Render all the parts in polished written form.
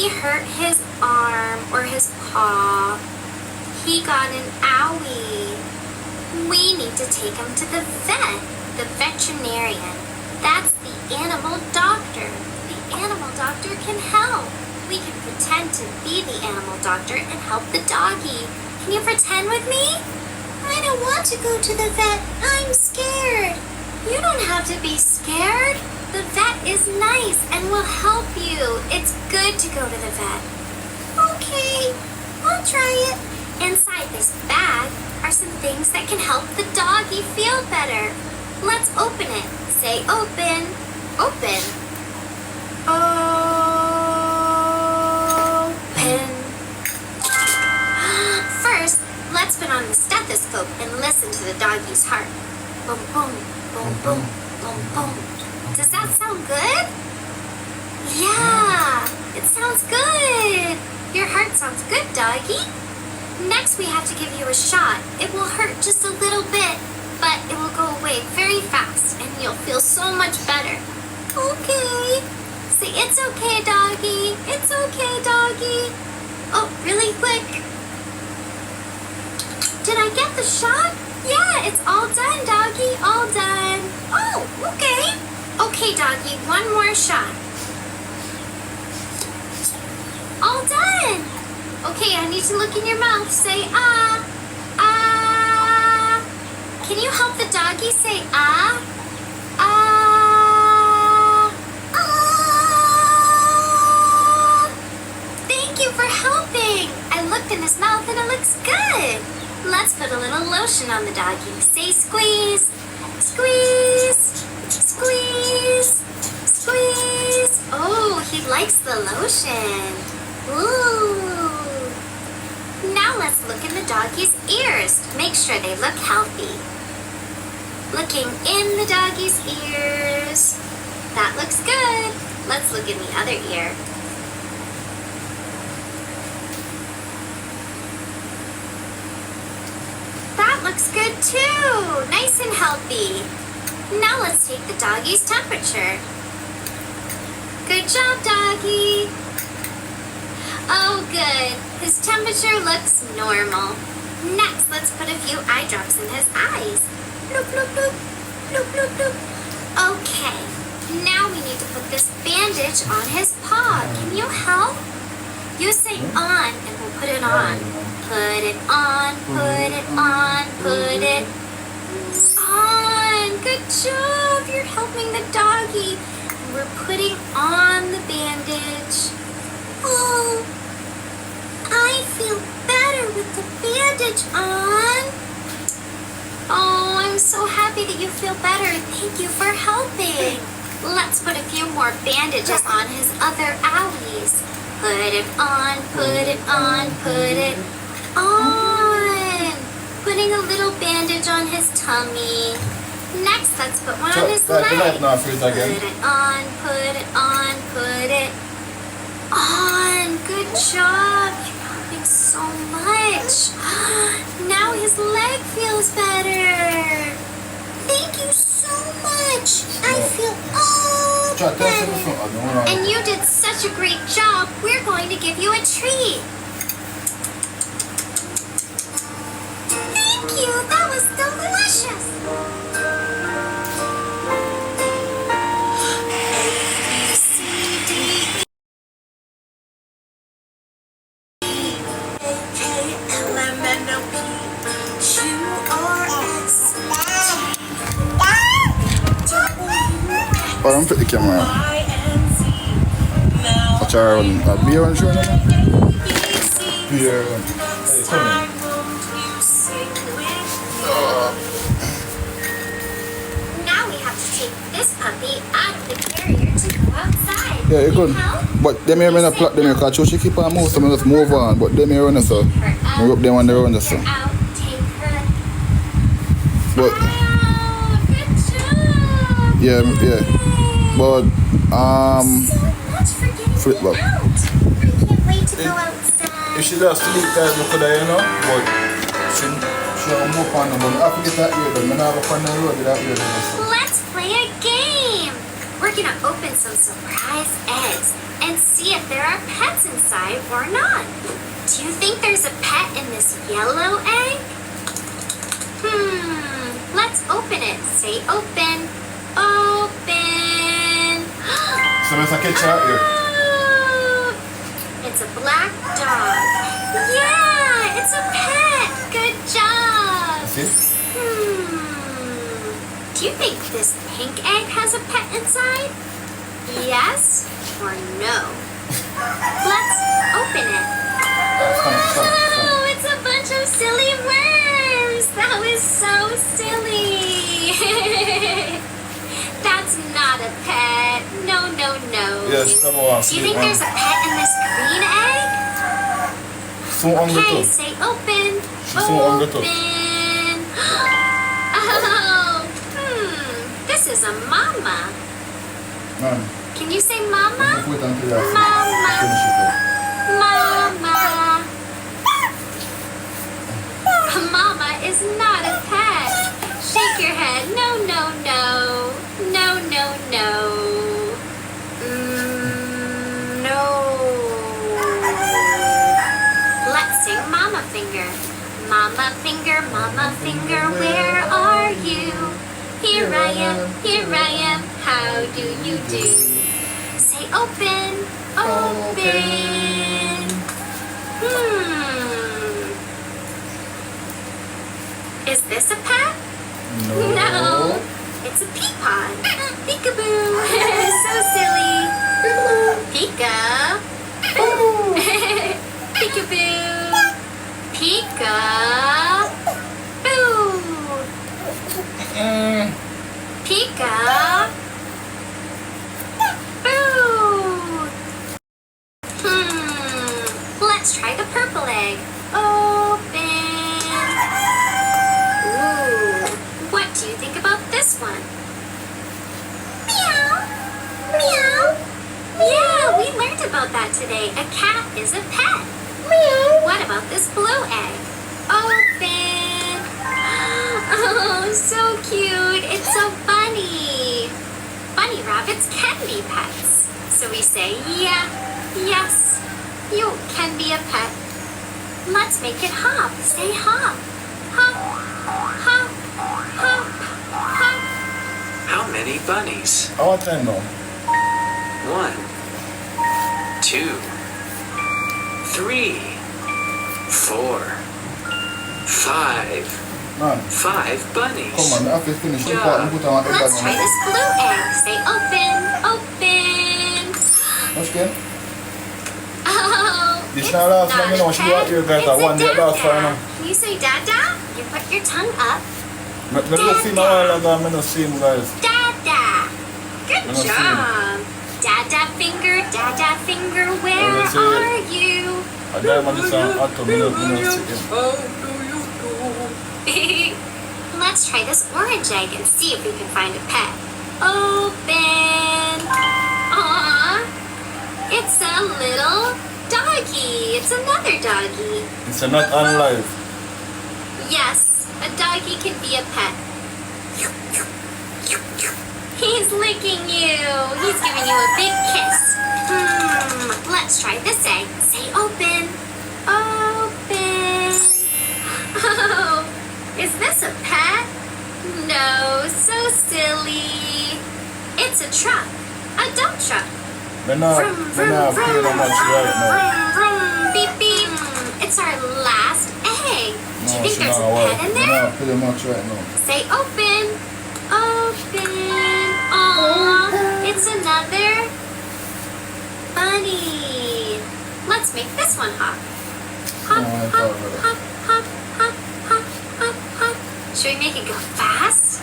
he hurt his arm or his paw. He got an owie. We need to take him to the vet, the veterinarian. That's the animal doctor. The animal doctor can help. We can pretend to be the animal doctor and help the doggy. Can you pretend with me? I don't want to go to the vet. I'm scared. You don't have to be scared. The vet is nice and will help you. It's good to go to the vet. Okay, I'll try it. Inside this bag are some things that can help the doggy feel better. Let's open it. Say open. Open. Open. First, let's put on the stethoscope and listen to the doggy's heart. Boom, boom, boom, boom, boom, boom. Does that sound good? Yeah, it sounds good. Your heart sounds good, doggy. Next, we have to give you a shot. It will hurt just a little bit, but it will go away very fast, and you'll feel so much better. Okay. Say, it's okay, doggy. It's okay, doggy. Oh, really quick. Did I get the shot? Yeah, it's all done, doggy. All done. Oh, okay. Okay, doggy, one more shot. All done. Okay, I need to look in your mouth. Say, ah. Ah. Can you help the doggy say, ah? Ah. Ah. Thank you for helping. I looked in his mouth and it looks good. Let's put a little lotion on the doggy. Say, squeeze. Squeeze. Squeeze. Squeeze. Oh, he likes the lotion. Ooh. Now let's look in the doggy's ears. Make sure they look healthy. Looking in the doggy's ears. That looks good. Let's look in the other ear. That looks good too. Nice and healthy. Now let's take the doggy's temperature. Good job, doggy. Oh, good. His temperature looks normal. Next, let's put a few eye drops in his eyes. Bloop, bloop, bloop. Bloop, bloop, bloop. Okay. Now we need to put this bandage on his paw. Can you help? You say on and we'll put it on. Put it on, put it on, put it on. Good job. You're helping the doggy. We're putting on the bandage. Oh, I feel better with the bandage on. Oh, I'm so happy that you feel better. Thank you for helping. Let's put a few more bandages on his other owies. Put it on, put it on, put it on. Putting a little bandage on his tummy. Next, let's put one on his leg. Put it on, put it on, put it on. Good job. You're helping so much. Now his leg feels better. Thank you so much. I feel all better. And you did such a great job. We're going to give you a treat. Thank you. That was delicious. Oh, don't put the camera on. Watch our beer on show now? Beer. Hey, come on. Now we have to take this puppy out of the carrier to go outside. Yeah, you could. But them here, I plot them here, because she keep on moving, so I just move on. But them here, so I rub them on the road, so. Take her. But, Good job. yeah. But, So much for getting flip me back. out. I can't wait to go outside. if she just sleep time, I could have, you know, but she don't move on them. But I have to get that ear done. I have to find the road with that ear done. Let's play a game. We're gonna open some surprise eggs and see if there are pets what's inside or not. Do you think there's a pet in this yellow egg? Let's open it. Say open. Open. So there's a catch out here. Oh, it's a black dog. Yeah, it's a pet. Good job. See? Do you think this pink egg has a pet inside? Yes or no? Let's open it. Oh, it's a bunch of silly worms. That was so silly. That's not a pet. No, no, no. Yes, come on. Do you think there's a pet in this green egg? So Okay, say open. Open. Oh, this is a mama. Man. Can you say mama? Wait until I Mama. finish it up. Mama. A mama is not a pet. Shake your head. No, no, no. No, no, no. No. Let's sing Mama Finger. Mama Finger, where are you? Here I am, how do you do? Say open, open. Is this a pet? No. It's a peapod. Peekaboo. So silly. Pika. Peekaboo. Pika. Boo. Pika. Boo. Let's try the purple egg. Open. Ooh. What do you think about this one? Meow. Meow. Yeah, we learned about that today. A cat is a pet. Meow. What about this blue egg? Open. Oh, so cute. It's a bunny. Bunny rabbits can be pets. So we say, yeah, yes, you can be a pet. Let's make it hop. Say hop. Hop, hop, hop, hop. How many bunnies? How much time now? 1, 2, 3, 4, 5. Man, 5 bunnies. come on, I have to finish the part and put on the Let's try egg. this blue egg. Say open, open. Mushkin? Oh, This it's now last not long, you know, a she pet. got here, guys, It's that a one day last for dada. now. Can you say dada? You put your tongue up. I don't see my while ago, I don't see him, guys. Dada. Good I don't see job. Dada finger, where I don't see are you? I diamond is on auto, I don't see him. How do you do? Let's try this orange egg and see if we can find a pet. Open. Aww. It's a little doggy. It's another doggy. It's not on live. Yes, a doggy can be a pet. He's licking you. He's giving you a big kiss. Let's try this egg. Say open. Open. Oh, is this a pet? No, so silly. It's a truck. A dump truck. They're not paying that much right now. Vroom, vroom, beep, beep. It's our last egg. Do you think there's a pet in They're there? not paying much right now. Say open. Open. Aww, it's another bunny. Let's make this one hop. Hop, hop, hop, hop, hop, hop, hop, hop. Should we make it go fast?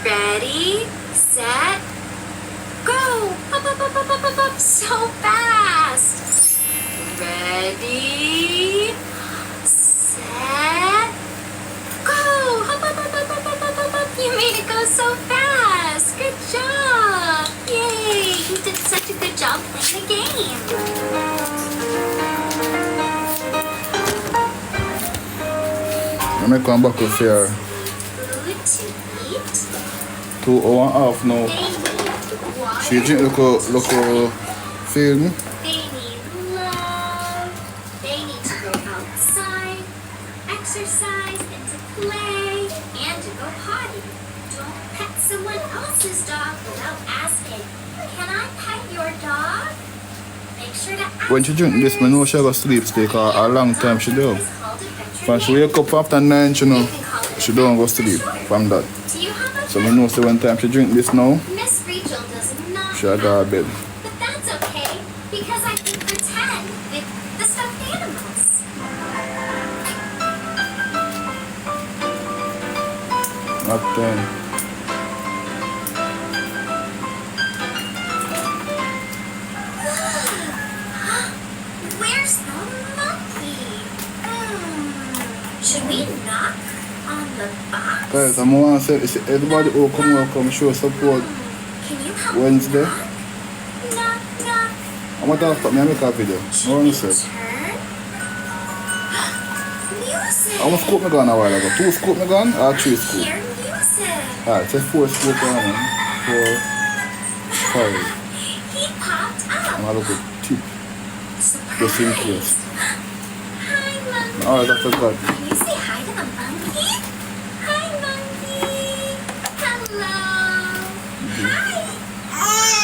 Ready, set, go. Hop, hop, hop, hop, hop, hop, hop. So fast. Ready, set, go. Hop, hop, hop, hop, hop, hop, hop, hop. You made it go so fast. Good job. Yay. You did such a good job playing the game. I'm going to come back with here. Food to eat. 2 hours and a half now. They need water. She drink look film. They need exercise and to play and to go potty. Don't pet someone else's dog without asking, can I pet your dog? Make sure to ask. When she drink this, I know she go sleep stick a long time she do. It's called a When she wake up after 9, you know, she don't go sleep from that. Do you have a So I know say when time she drink this now, Miss Rachel does not she had her bed. but that's okay, because I can pretend with the stuffed animals. Not Where's the monkey? Should we knock on the box? guys, I'm gonna say this, everybody who come show support Can you help Wednesday. me knock? Knock, knock. I'm gonna stop me and make a video. I want to say. Turn. Music. I almost scoop me gun a while ago. 2 scoop me gun or 3 scoop? Hear music. Alright, say 4 scoop gun. 4, 5. He popped up. I'm gonna look at tip. Just in case. Hi, monkey. Alright, that's God. Can you say hi to the monkey? Hi, monkey. Hello. Hi.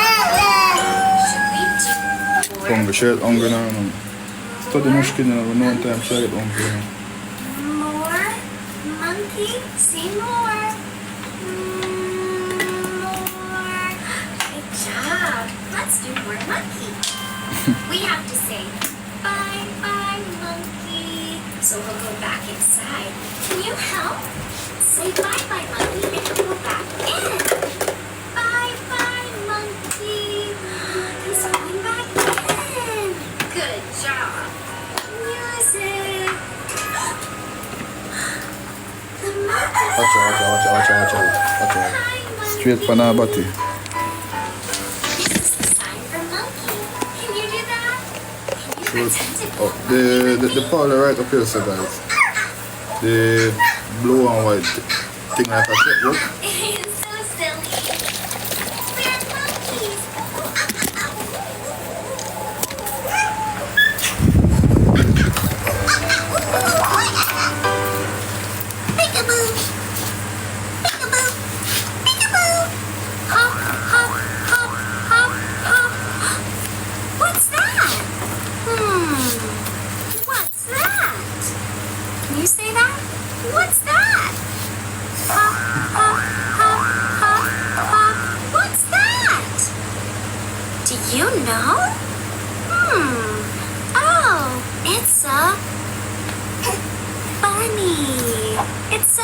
Should we do more? Hungry, she hungry now. Study Mushkin now, we know one time she get hungry now. More? Monkey? Say more. More. Good job. Let's do more monkey. We have to say bye bye monkey. So he'll go back inside. Can you help? Say bye bye monkey and he'll go back in. Bye bye monkey. He's going back in. Good job. Music. The monkey. Watch out. Hi, monkey. Straight for our body. This is the sign for monkey. Can you do that? Can you pretend to be Oh, the powder right up here, so guys. The blue and white thing like a checkbook. It's so silly. We're monkeys. Peekaboo. Peekaboo. Peekaboo. Hop, hop, hop, hop, hop. What's that? What's that? Can you say that? What's that? Hop, hop, hop, hop, hop. What's that? Do you know? Oh, it's a bunny. It's a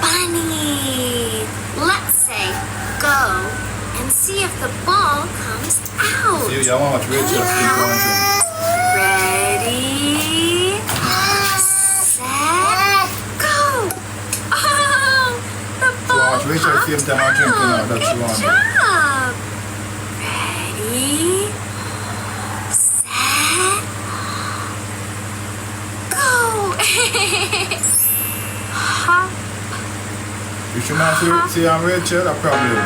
bunny. Let's say go and see if the ball comes out. See, you want to watch Rachel sleep on Ready, set, go! Oh, the ball watch Rachel popped same time I drink now, out. that's Good one. job. Ready, set, go! Hop. You should not see on Rachel, a problem.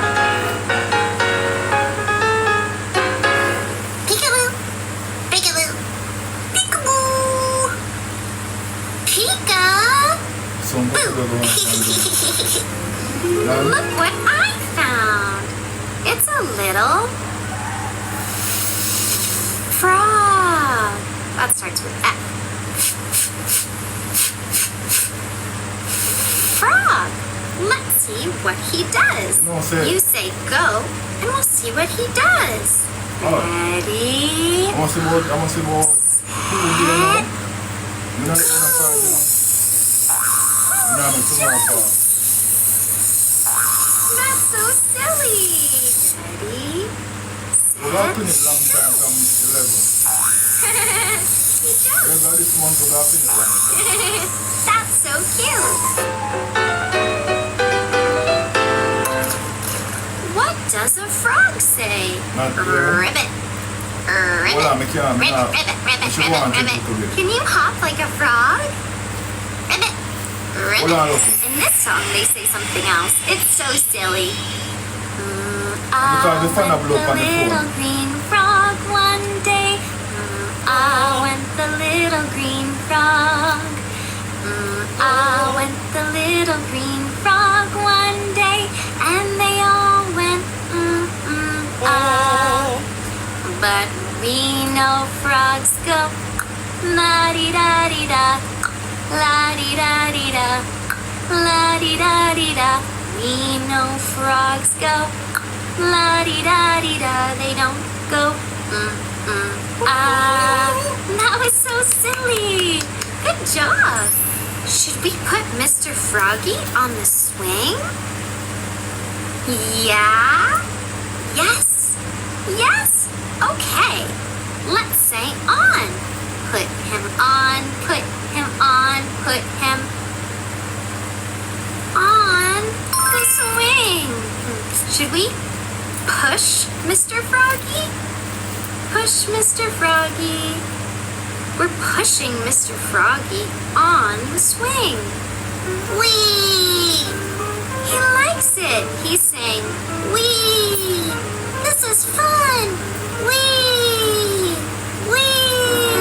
Peekaboo, peekaboo, peekaboo, Pika. Some people go on Look what I found. It's a little frog. That starts with F. Frog. Let's see what he does. No, say- You say go, and we'll see what he does. Alright. Ready? I want to see about 2 billion now. You know, That's so silly. Ready? we're going to finish long time from 11. He jumps. Remember this month we're going to finish long time. That's so cute. What does a frog say? Not really. Ribbit. Ribbit. Hold on, I can't. Ribbit, ribbit, ribbit, You should go on ribbit, TikTok ribbit. today. Can you hop like a frog? Ribbit. Ribbit. Hold on, look. In this song, they say something else. It's so silly. Because the sun went blew up on the little phone. green frog one day. Went the little green frog. Went the little green frog one day, and they all went But we know frogs go la-di-da-di-da, la-di-da-di-da, la-di-da-di-da. We know frogs go la-di-da-di-da. They don't go That was so silly. Good job. Should we put Mr. Froggy on the swing? Yeah? Yes? Yes? Okay. Let's say on. Put him on, put him on, put him on the swing. Should we push Mr. Froggy? Push Mr. Froggy. We're pushing Mr. Froggy on the swing. Whee! He likes it. He's saying, whee! This is fun! Whee! Whee!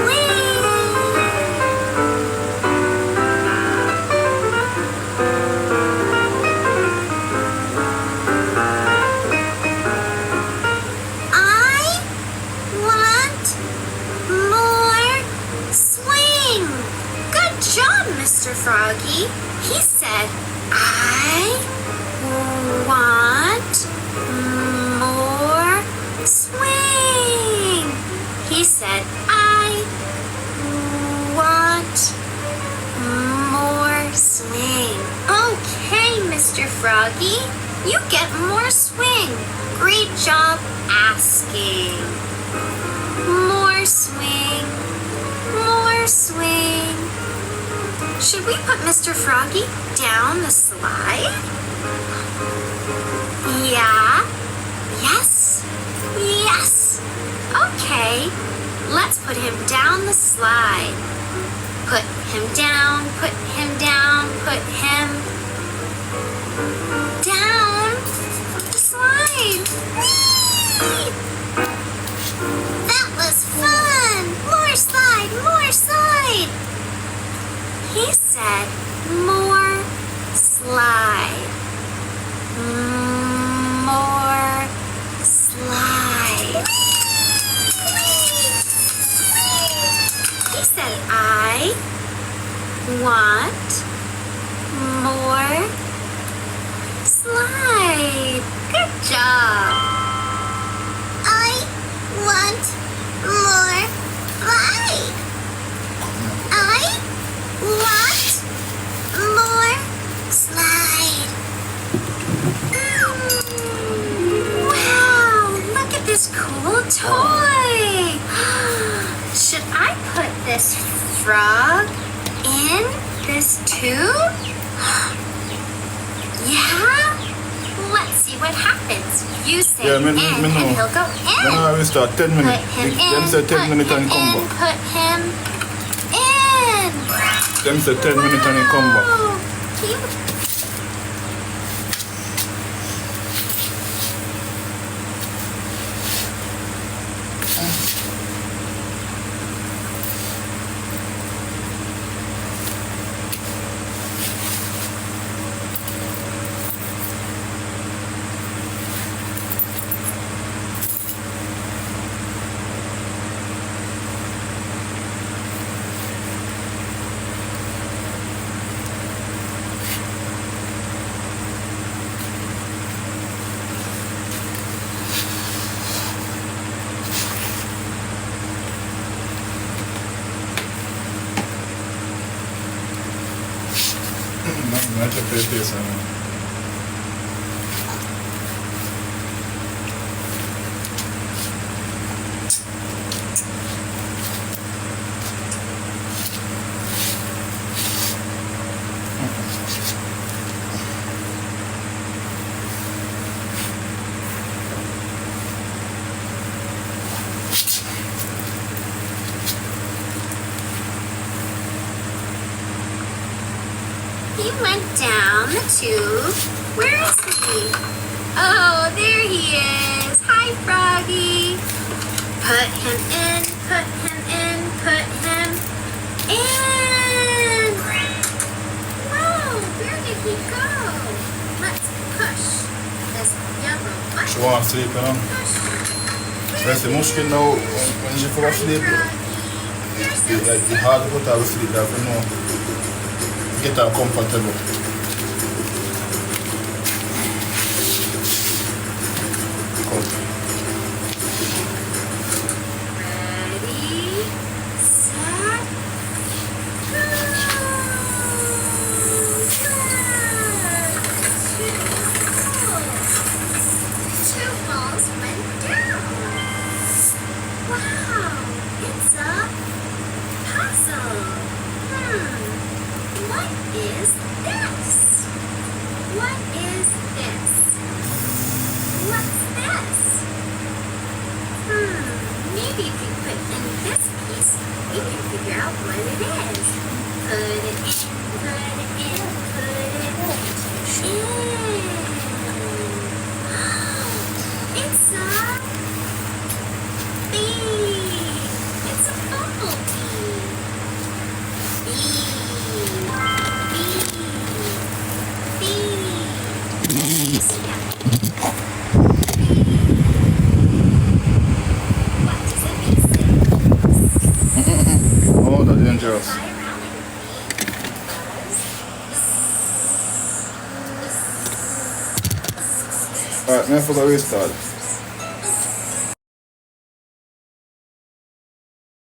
Whee! I want more swing. Good job, Mr. Froggy. He said, I want more swing. He said, I want more swing. Okay, Mr. Froggy, you get more swing. Great job asking. More swing. More swing. Should we put Mr. Froggy down the slide? Yeah. Yes. Yes. Okay. Let's put him down the slide. Put him down, put him down, put him down the slide. Whee! That was fun. More slide, more slide. He said, more slide. More slide. He said, I want more slide. Good job. I want more slide. I want more slide. Wow, look at this cool toy. Should I put this frog in this tube? Yeah? Let's see what happens. You say Yeah, in, and he'll go in. Then we start 10 minutes. Put him Them in, say 10 put minutes and him come in, back. put him in. Them say 10 minutes and then come back. Wow. Cute. No, te pesa, no. He went down the tube. Where is he? Oh, there he is. Hi, Froggy. Put him in, put him in, put him in. Whoa, where did he go? Let's push this yellow button. She wants to sleep, you know? Push. That's the Mushkin now, when she fall asleep, it's hard to put her to sleep, you have to know, get her comfortable. Come. Ready, set, go! Two balls went down. Wow, it's a puzzle. What is this? What is this? What's this? Maybe if you put in this piece, we can figure out what it is. Put it in, put it in, put it in. It's a bee. It's a bumblebee. What does it mean? Oh, that's dangerous. Fly around like a bee. Alright, now I forgot to restart.